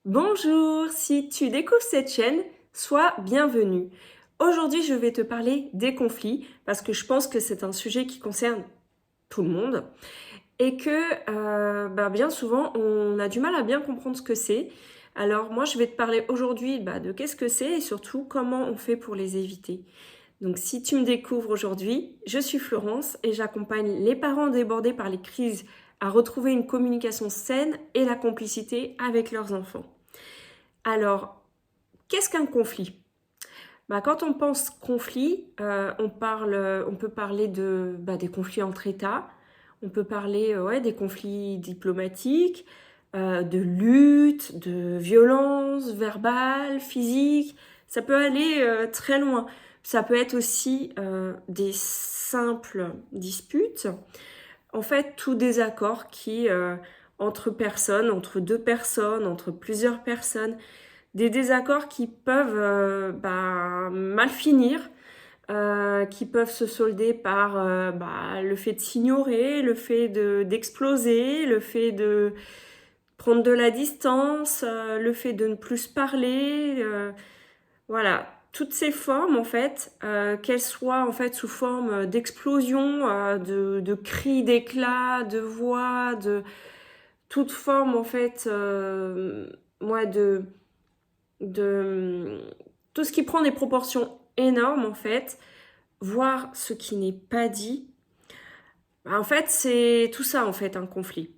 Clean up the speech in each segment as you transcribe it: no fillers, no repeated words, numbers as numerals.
Bonjour, si tu découvres cette chaîne, sois bienvenue. Aujourd'hui, je vais te parler des conflits parce que je pense que c'est un sujet qui concerne tout le monde et que bien souvent, on a du mal à bien comprendre ce que c'est. Alors moi, je vais te parler aujourd'hui de qu'est-ce que c'est et surtout comment on fait pour les éviter. Donc si tu me découvres aujourd'hui, je suis Florence et j'accompagne les parents débordés par les crises à retrouver une communication saine et la complicité avec leurs enfants. Alors, qu'est-ce qu'un conflit? Quand on pense conflit, on peut parler des conflits entre États, on peut parler des conflits diplomatiques, de lutte, de violence verbale, physique. Ça peut aller très loin. Ça peut être aussi des simples disputes. En fait, tout désaccord entre personnes, entre deux personnes, entre plusieurs personnes, des désaccords qui peuvent mal finir, qui peuvent se solder par le fait de s'ignorer, le fait d'exploser, le fait de prendre de la distance, le fait de ne plus se parler. Voilà, toutes ces formes en fait, qu'elles soient en fait sous forme d'explosion, de cris, d'éclats, de voix, de toute forme en fait, ouais, de tout ce qui prend des proportions énormes en fait, voir ce qui n'est pas dit. En fait, c'est tout ça en fait un conflit.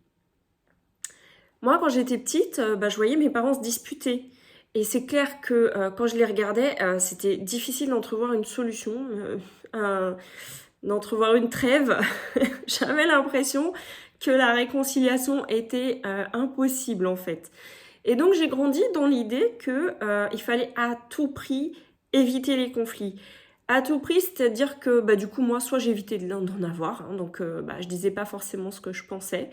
Moi, quand j'étais petite, je voyais mes parents se disputer. Et c'est clair que quand je les regardais, c'était difficile d'entrevoir une solution, d'entrevoir une trêve. J'avais l'impression que la réconciliation était impossible en fait. Et donc j'ai grandi dans l'idée que il fallait à tout prix éviter les conflits. À tout prix, c'est-à-dire que du coup moi soit j'évitais d'en avoir, hein, donc je disais pas forcément ce que je pensais,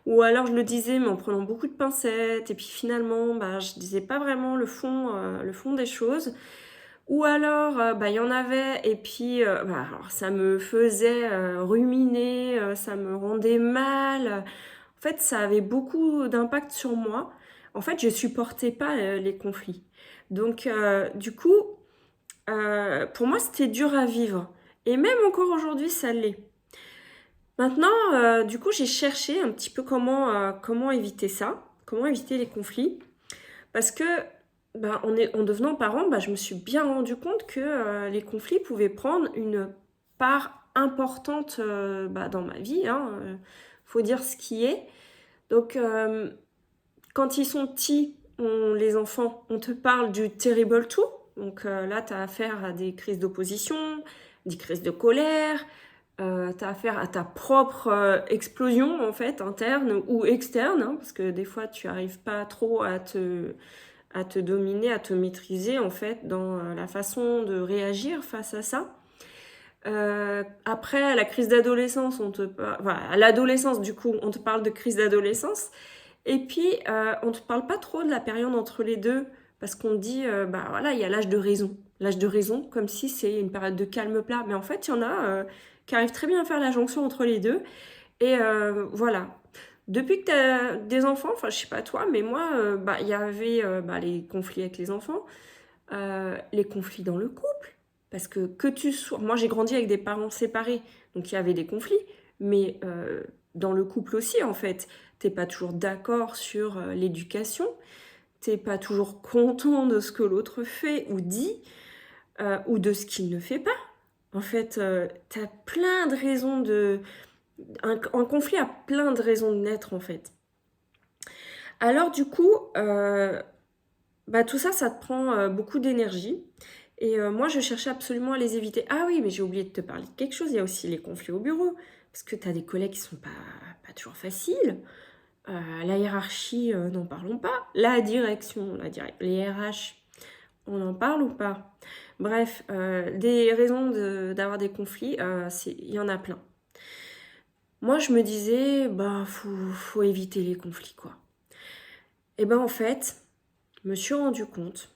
ou alors je le disais mais en prenant beaucoup de pincettes, et puis finalement je disais pas vraiment le fond des choses. Ou alors il y en avait et puis alors, ça me faisait ruminer, ça me rendait mal. En fait, ça avait beaucoup d'impact sur moi. En fait, je supportais pas les conflits. Donc, du coup, pour moi, c'était dur à vivre. Et même encore aujourd'hui, ça l'est. Maintenant, du coup, j'ai cherché un petit peu comment éviter ça, comment éviter les conflits. Parce que, en devenant parent, je me suis bien rendu compte que les conflits pouvaient prendre une part importante dans ma vie. Hein, faut dire ce qui est. Donc, quand ils sont petits, les enfants, on te parle du terrible two. Donc là, tu as affaire à des crises d'opposition, des crises de colère, tu as affaire à ta propre explosion, en fait, interne ou externe, hein, parce que des fois, tu n'arrives pas trop à te dominer, à te maîtriser, en fait, dans la façon de réagir face à ça. Après, à la crise d'adolescence, à l'adolescence, du coup, on te parle de crise d'adolescence. Et puis, on ne te parle pas trop de la période entre les deux, parce qu'on dit, voilà, il y a l'âge de raison. L'âge de raison, comme si c'est une période de calme plat. Mais en fait, il y en a qui arrivent très bien à faire la jonction entre les deux. Et voilà. Depuis que tu as des enfants, enfin, je sais pas toi, mais moi, il y avait les conflits avec les enfants, les conflits dans le couple. Parce que tu sois. Moi, j'ai grandi avec des parents séparés, donc il y avait des conflits. Mais dans le couple aussi, en fait, t'es pas toujours d'accord sur l'éducation, t'es pas toujours content de ce que l'autre fait ou dit, ou de ce qu'il ne fait pas. En fait, t'as plein de raisons de. Un conflit a plein de raisons de naître, en fait. Alors, du coup, tout ça, ça te prend beaucoup d'énergie. Et moi, je cherchais absolument à les éviter. Ah oui, mais j'ai oublié de te parler de quelque chose. Il y a aussi les conflits au bureau. Parce que tu as des collègues qui sont pas toujours faciles. La hiérarchie, n'en parlons pas. La direction, les RH, on en parle ou pas? Bref, des raisons d'avoir des conflits, il y en a plein. Moi, je me disais, faut éviter les conflits, quoi. Et en fait, je me suis rendu compte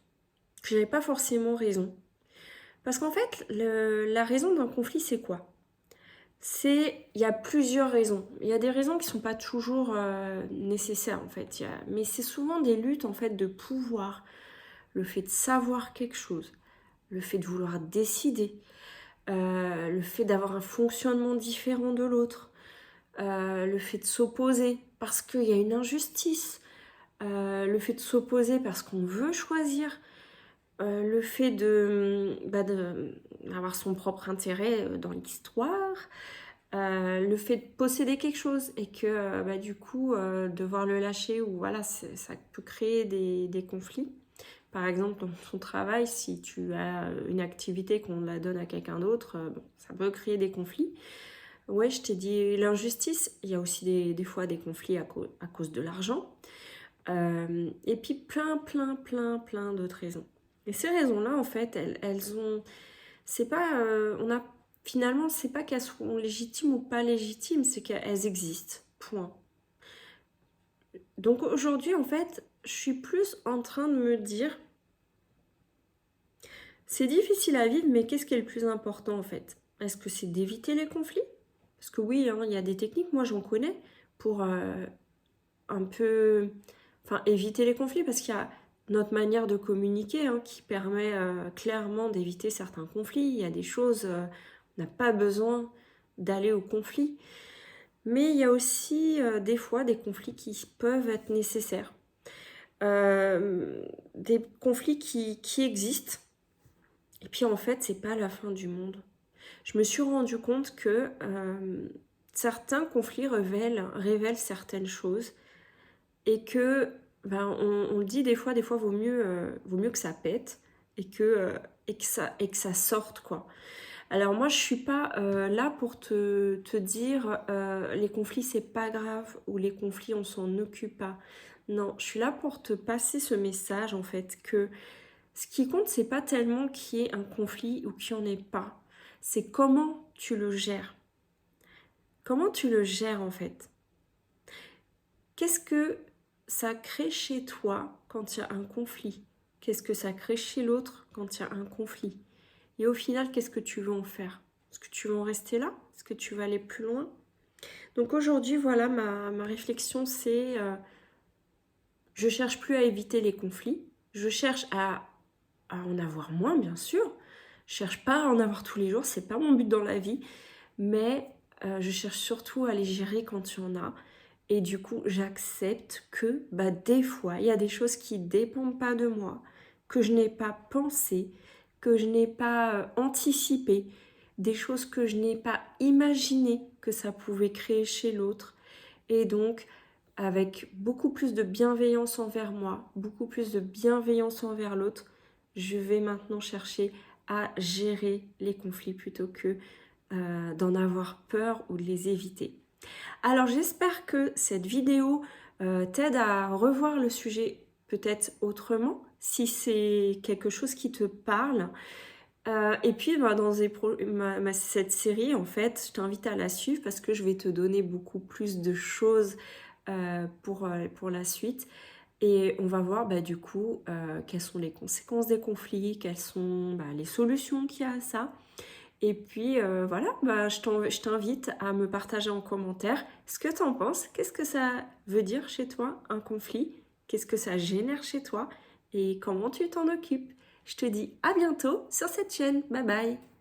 que j'avais pas forcément raison. Parce qu'en fait, la raison d'un conflit, c'est quoi? Il y a plusieurs raisons. Il y a des raisons qui ne sont pas toujours nécessaires en fait. Mais c'est souvent des luttes en fait de pouvoir. Le fait de savoir quelque chose, le fait de vouloir décider, le fait d'avoir un fonctionnement différent de l'autre, le fait de s'opposer parce qu'il y a une injustice, le fait de s'opposer parce qu'on veut choisir, le fait d'avoir son propre intérêt dans l'histoire, le fait de posséder quelque chose et que du coup devoir le lâcher ou voilà, ça peut créer des conflits. Par exemple, dans ton travail, si tu as une activité qu'on la donne à quelqu'un d'autre, bon, ça peut créer des conflits. Ouais, je t'ai dit l'injustice, il y a aussi des fois des conflits à cause de l'argent. Et puis plein d'autres raisons. Et ces raisons-là, en fait, elles ont... C'est pas... finalement, c'est pas qu'elles sont légitimes ou pas légitimes, c'est qu'elles existent. Point. Donc aujourd'hui, en fait, je suis plus en train de me dire... C'est difficile à vivre, mais qu'est-ce qui est le plus important, en fait? Est-ce que c'est d'éviter les conflits? Parce que oui, hein, il y a des techniques, moi j'en connais, pour un peu... Enfin, éviter les conflits, parce qu'il y a notre manière de communiquer hein, qui permet clairement d'éviter certains conflits. Il y a des choses, on n'a pas besoin d'aller au conflit. Mais il y a aussi des fois des conflits qui peuvent être nécessaires. Des conflits qui existent. Et puis en fait, c'est pas la fin du monde. Je me suis rendu compte que certains conflits révèlent certaines choses et que on le dit des fois vaut mieux que ça pète et que ça sorte quoi. Alors moi je suis pas là pour te dire les conflits c'est pas grave ou les conflits on s'en occupe pas. Non, je suis là pour te passer ce message en fait que ce qui compte c'est pas tellement qu'il y ait un conflit ou qu'il n'y en ait pas. C'est comment tu le gères. Comment tu le gères en fait. Qu'est-ce que ça crée chez toi quand il y a un conflit? Qu'est-ce que ça crée chez l'autre quand il y a un conflit? Et au final, qu'est-ce que tu veux en faire? Est-ce que tu veux en rester là? Est-ce que tu vas aller plus loin? Donc aujourd'hui, voilà, ma réflexion, c'est je cherche plus à éviter les conflits. Je cherche à en avoir moins, bien sûr. Je cherche pas à en avoir tous les jours, c'est pas mon but dans la vie. Mais je cherche surtout à les gérer quand il y en a. Et du coup, j'accepte que des fois, il y a des choses qui ne dépendent pas de moi, que je n'ai pas pensé, que je n'ai pas anticipé, des choses que je n'ai pas imaginé que ça pouvait créer chez l'autre. Et donc, avec beaucoup plus de bienveillance envers moi, beaucoup plus de bienveillance envers l'autre, je vais maintenant chercher à gérer les conflits plutôt que d'en avoir peur ou de les éviter. Alors j'espère que cette vidéo t'aide à revoir le sujet peut-être autrement, si c'est quelque chose qui te parle. Et puis dans cette série, en fait, je t'invite à la suivre parce que je vais te donner beaucoup plus de choses pour la suite. Et on va voir du coup quelles sont les conséquences des conflits, quelles sont les solutions qu'il y a à ça. Et puis voilà, je t'invite à me partager en commentaire ce que tu en penses. Qu'est-ce que ça veut dire chez toi, un conflit? Qu'est-ce que ça génère chez toi? Et comment tu t'en occupes? Je te dis à bientôt sur cette chaîne. Bye bye!